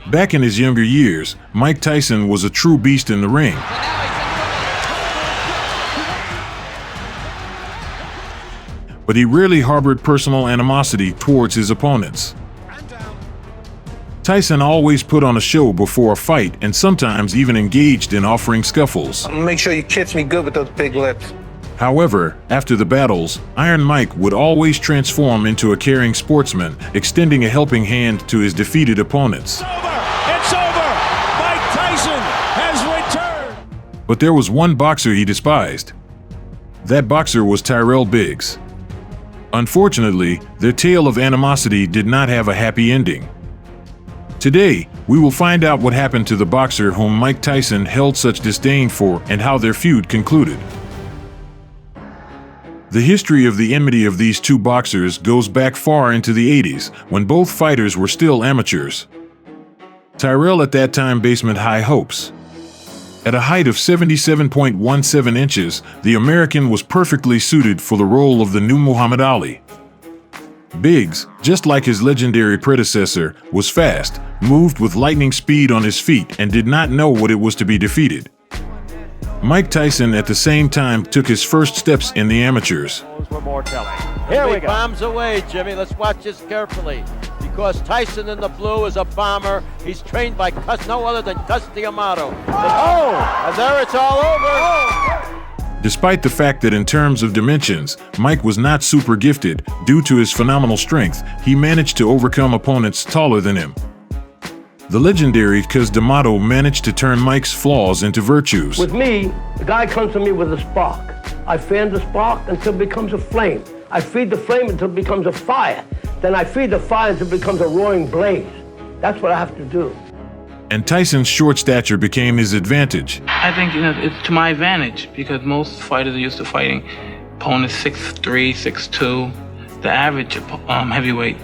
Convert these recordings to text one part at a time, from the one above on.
Back in his younger years, Mike Tyson was a true beast in the ring. But he rarely harbored personal animosity towards his opponents. Tyson always put on a show before a fight and sometimes even engaged in offering scuffles. Make sure you kiss me good with those big lips. However, after the battles, Iron Mike would always transform into a caring sportsman, extending a helping hand to his defeated opponents. It's over! Mike Tyson has returned! But there was one boxer he despised. That boxer was Tyrell Biggs. Unfortunately, their tale of animosity did not have a happy ending. Today, we will find out what happened to the boxer whom Mike Tyson held such disdain for and how their feud concluded. The history of the enmity of these two boxers goes back far into the 80s, when both fighters were still amateurs. Tyrell at that time basement high hopes. At a height of 77.17 inches, the American was perfectly suited for the role of the new Muhammad Ali. Biggs, just like his legendary predecessor, was fast, moved with lightning speed on his feet, and did not know what it was to be defeated. Mike Tyson at the same time took his first steps in the amateurs. Here we go. Bombs away, Jimmy. Let's watch this carefully. Because Tyson in the blue is a bomber. He's trained by no other than Cus Amato. And there it's all over. Despite the fact that in terms of dimensions, Mike was not super gifted, due to his phenomenal strength, he managed to overcome opponents taller than him. The legendary Cus D'Amato managed to turn Mike's flaws into virtues. With me, the guy comes to me with a spark. I fan the spark until it becomes a flame. I feed the flame until it becomes a fire. Then I feed the fire until it becomes a roaring blaze. That's what I have to do. And Tyson's short stature became his advantage. I think it's to my advantage because most fighters are used to fighting opponents 6'3", 6'2", the average heavyweight.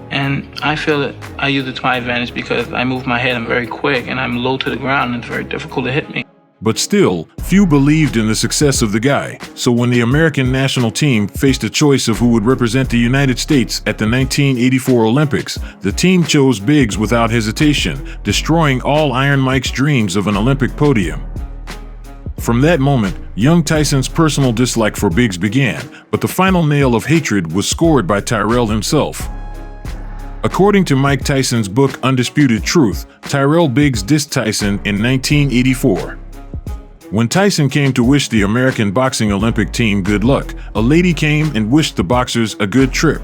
And I feel that I use it to my advantage because I move my head, I'm very quick, and I'm low to the ground, and it's very difficult to hit me. But still, few believed in the success of the guy, so when the American national team faced a choice of who would represent the United States at the 1984 Olympics, the team chose Biggs without hesitation, destroying all Iron Mike's dreams of an Olympic podium. From that moment, young Tyson's personal dislike for Biggs began, but the final nail of hatred was scored by Tyrell himself. According to Mike Tyson's book Undisputed Truth, Tyrell Biggs dissed Tyson in 1984. When Tyson came to wish the American boxing Olympic team good luck, a lady came and wished the boxers a good trip.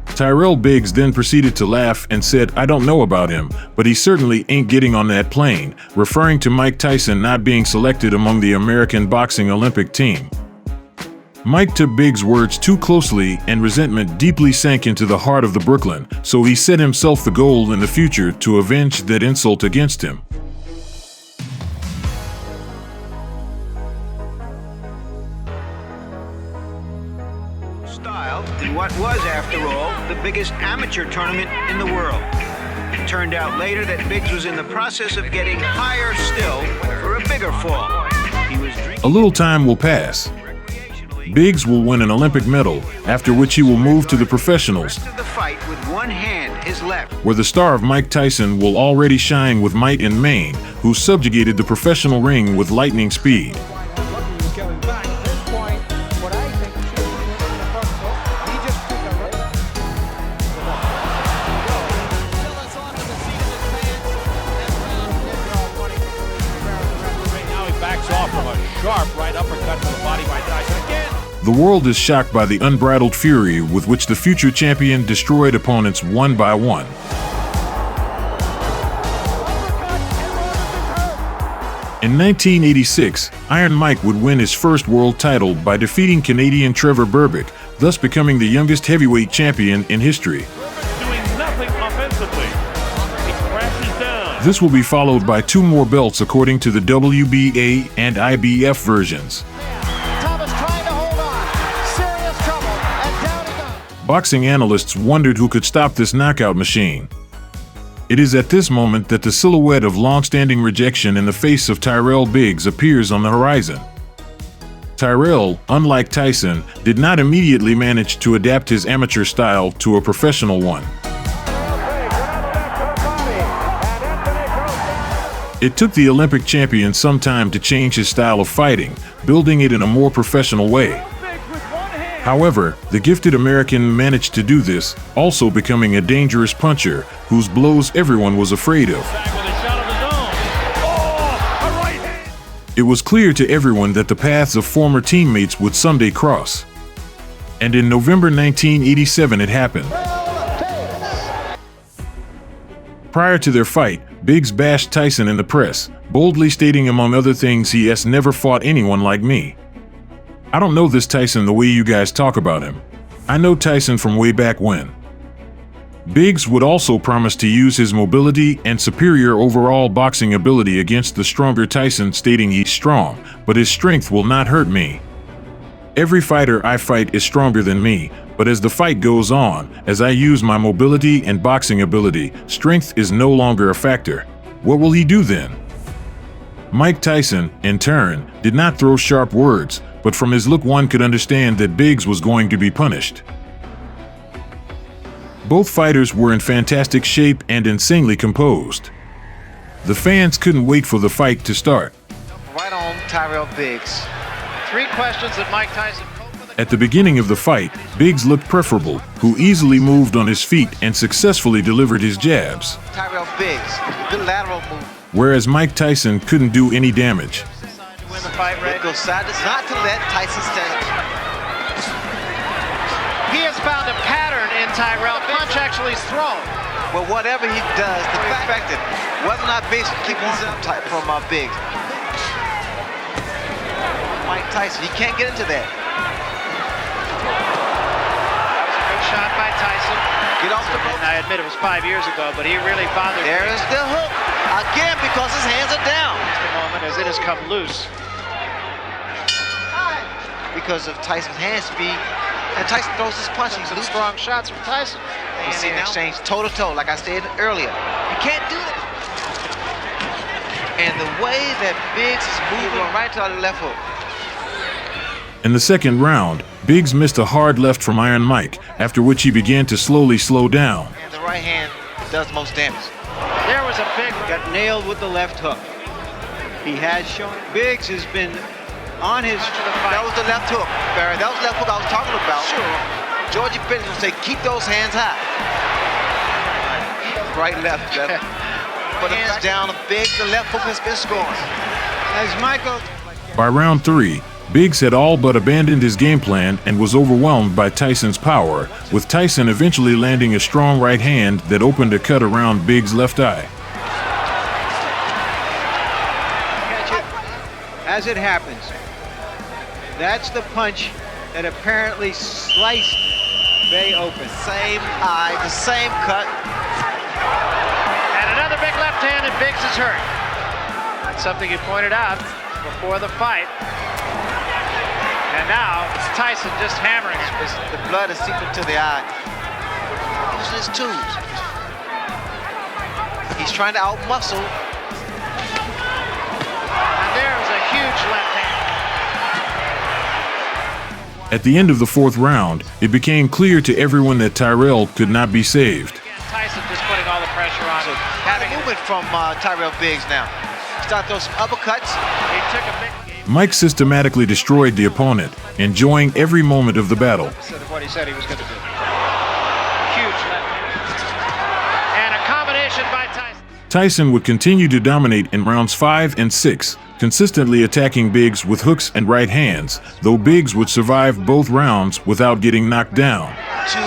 Tyrell Biggs then proceeded to laugh and said, "I don't know about him, but he certainly ain't getting on that plane," referring to Mike Tyson not being selected among the American boxing Olympic team. Mike took Biggs' words too closely and resentment deeply sank into the heart of the Brooklyn, so he set himself the goal in the future to avenge that insult against him. Style in what was, after all, the biggest amateur tournament in the world. It turned out later that Biggs was in the process of getting higher still for a bigger fall. He was drinking. A little time will pass. Biggs will win an Olympic medal, after which he will move to the professionals, The fight with one hand, his left. where the star of Mike Tyson will already shine with might and main, who subjugated the professional ring with lightning speed. Sharp right uppercut to the body by Tyson again. The world is shocked by the unbridled fury with which the future champion destroyed opponents one by one. In 1986, Iron Mike would win his first world title by defeating Canadian Trevor Berbick, thus becoming the youngest heavyweight champion in history. Doing nothing offensively. He crashes down. This will be followed by two more belts according to the WBA and IBF versions. Thomas trying to hold on. Serious trouble. And down he goes. Boxing analysts wondered who could stop this knockout machine. It is at this moment that the silhouette of long-standing rejection in the face of Tyrell Biggs appears on the horizon. Tyrell, unlike Tyson, did not immediately manage to adapt his amateur style to a professional one. It took the Olympic champion some time to change his style of fighting, building it in a more professional way. However, the gifted American managed to do this, also becoming a dangerous puncher whose blows everyone was afraid of. It was clear to everyone that the paths of former teammates would someday cross. And in November 1987 it happened. Prior to their fight, Biggs bashed Tyson in the press, boldly stating among other things he has never fought anyone like me. I don't know this Tyson the way you guys talk about him. I know Tyson from way back when. Biggs would also promise to use his mobility and superior overall boxing ability against the stronger Tyson, stating he's strong, but his strength will not hurt me. Every fighter I fight is stronger than me, but as the fight goes on, as I use my mobility and boxing ability, strength is no longer a factor. What will he do then? Mike Tyson, in turn, did not throw sharp words, but from his look one could understand that Biggs was going to be punished. Both fighters were in fantastic shape and insanely composed. The fans couldn't wait for the fight to start. Right on Tyrell Biggs. 3 questions that Mike Tyson. At the beginning of the fight, Biggs looked preferable, who easily moved on his feet and successfully delivered his jabs. Tyrell Biggs, good lateral move. Whereas Mike Tyson couldn't do any damage. Win the fight, Red. Goes side to side to let Tyson stand. He has found a pattern in Tyrell. Punch actually is thrown. Well, whatever he does, the fact that whether or not Biggs can keep this up tight from Biggs. Mike Tyson, he can't get into that. That was a good shot by Tyson. Get off the boat. I admit it was 5 years ago, but he really bothered. There is the hook again because his hands are down. Just a moment as it has come loose. Because of Tyson's hand speed, and Tyson throws his punches. Some strong shots from Tyson. And see an exchange toe to toe, like I said earlier. You can't do that. And the way that Biggs is moving right to the left hook. In the second round, Biggs missed a hard left from Iron Mike, after which he began to slowly slow down. And the right hand does most damage. There was a big got nailed with the left hook. He has shown. Biggs has been on his. That was the left hook, Barry. That was the left hook I was talking about. Sure. Georgie Bennett will say, keep those hands high. Right, left. But the hands down of Biggs, the left hook has been scoring. As Michael. By round 3, Biggs had all but abandoned his game plan and was overwhelmed by Tyson's power, with Tyson eventually landing a strong right hand that opened a cut around Biggs' left eye. As it happens, that's the punch that apparently sliced Bay open. Same eye, the same cut. And another big left hand, and Biggs is hurt. That's something you pointed out before the fight. And now it's Tyson just hammering him. The blood is seeping to the eye. Using his tubes. He's trying to outmuscle. And there's a huge left hand. At the end of the 4th round, it became clear to everyone that Tyrell could not be saved. Tyson just putting all the pressure on. So having movement from Tyrell Biggs now. Start those uppercuts. He took a big. Mike systematically destroyed the opponent, enjoying every moment of the battle. Instead of what he said he was going to do. Huge left hand. And a combination by Tyson. Tyson would continue to dominate in rounds 5 and 6, consistently attacking Biggs with hooks and right hands, though Biggs would survive both rounds without getting knocked down. To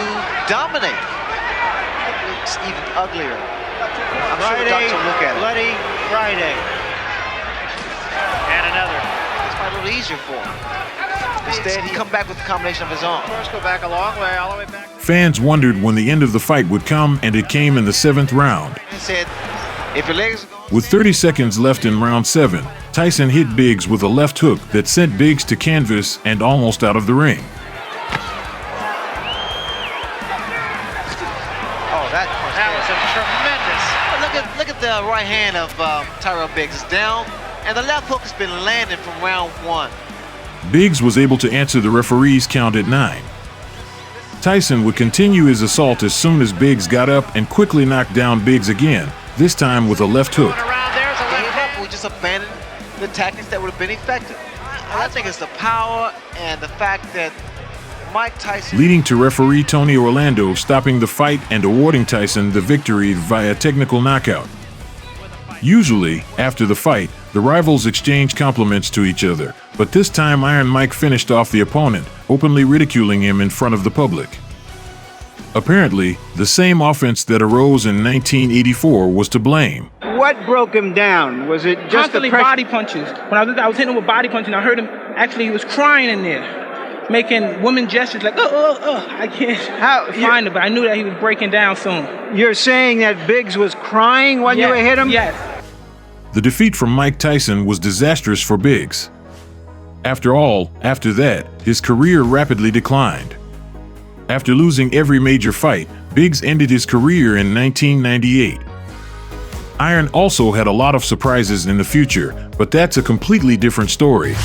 dominate. It looks even uglier. I'm Friday, sure the doctor will look at it. Bloody Friday. And another. It's a little easier for him. Instead, he come back with a combination of his own. First go back a long way, all the way back. Fans wondered when the end of the fight would come, and it came in the 7th round. He said, if your legs are going... With 30 seconds left in round 7, Tyson hit Biggs with a left hook that sent Biggs to canvas and almost out of the ring. Oh, that was a tremendous. Look at the right hand of Tyrell Biggs. It's down, and the left hook has been landing from round 1. Biggs was able to answer the referee's count at 9. Tyson would continue his assault as soon as Biggs got up and quickly knocked down Biggs again, this time with a left hook. There's a left hand. they just abandoned the tactics that would have been effective. I think it's the power and the fact that Mike Tyson, leading to referee Tony Orlando stopping the fight and awarding Tyson the victory via technical knockout. Usually, after the fight, the rivals exchange compliments to each other, but this time Iron Mike finished off the opponent, openly ridiculing him in front of the public. Apparently, the same offense that arose in 1984 was to blame. What broke him down? Was it just constantly the pressure? body punches. When I was hitting him with body punches, and I heard him, actually he was crying in there, making woman gestures like, I can't find it, but I knew that he was breaking down soon. You're saying that Biggs was crying when you hit him? Yes. The defeat from Mike Tyson was disastrous for Biggs. After all, after that, his career rapidly declined. After losing every major fight, Biggs ended his career in 1998. Iron also had a lot of surprises in the future, but that's a completely different story.